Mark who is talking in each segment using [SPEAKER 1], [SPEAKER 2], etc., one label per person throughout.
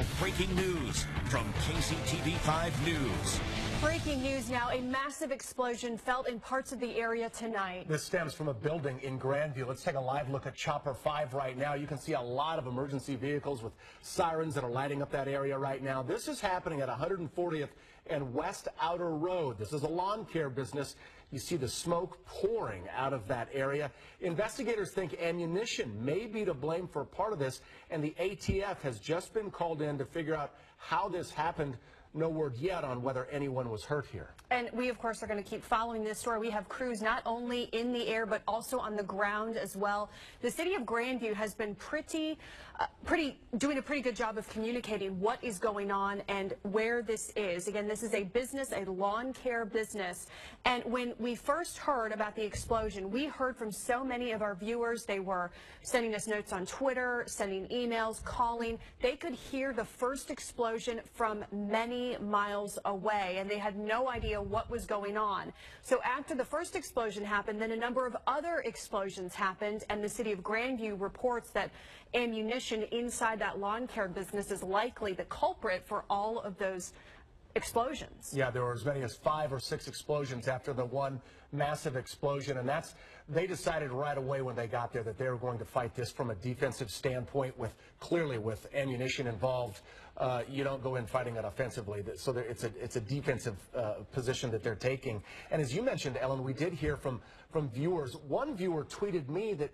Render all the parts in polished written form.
[SPEAKER 1] Now, breaking news from KCTV5 News.
[SPEAKER 2] Breaking news now, a massive explosion felt in parts of the area tonight.
[SPEAKER 3] This stems from a building in Grandview. Let's take a live look at Chopper 5 right now. You can see a lot of emergency vehicles with sirens that are lighting up that area right now. This is happening at 140th and West Outer Road. This is a lawn care business. You see the smoke pouring out of that area. Investigators think ammunition may be to blame for part of this, and the ATF has just been called in to figure out how this happened. No word yet on whether anyone was hurt here.
[SPEAKER 2] And we, of course, are going to keep following this story. We have crews not only in the air, but also on the ground as well. The city of Grandview has been doing a pretty good job of communicating what is going on and where this is. Again, this is a business, a lawn care business. And when we first heard about the explosion, we heard from so many of our viewers. They were sending us notes on Twitter, sending emails, calling. They could hear the first explosion from many miles away, and they had no idea what was going on. So after the first explosion happened, then a number of other explosions happened, and the city of Grandview reports that ammunition inside that lawn care business is likely the culprit for all of those explosions.
[SPEAKER 3] Yeah, there were as many as 5 or 6 explosions after the one massive explosion, and they decided right away when they got there that they were going to fight this from a defensive standpoint, clearly with ammunition involved. You don't go in fighting it offensively, so it's a defensive position that they're taking. And as you mentioned, Ellen, we did hear from viewers. One viewer tweeted me that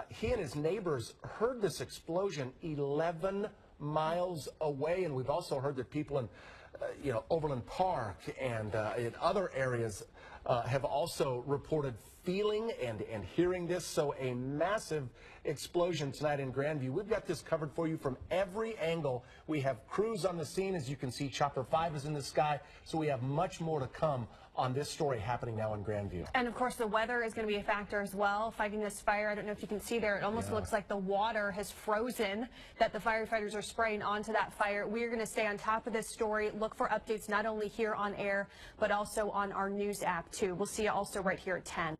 [SPEAKER 3] he and his neighbors heard this explosion 11 miles away, and we've also heard that people in Overland Park and in other areas have also reported feeling and hearing this. So a massive explosion tonight in Grandview. We've got this covered for you from every angle. We have crews on the scene. As you can see, Chopper 5 is in the sky. So we have much more to come on this story happening now in Grandview.
[SPEAKER 2] And of course, the weather is going to be a factor as well. Fighting this fire, I don't know if you can see there, it almost looks like the water has frozen that the firefighters are spraying onto that fire. We're going to stay on top of this story, look for updates not only here on air, but also on our news app too. We'll see you also right here at 10.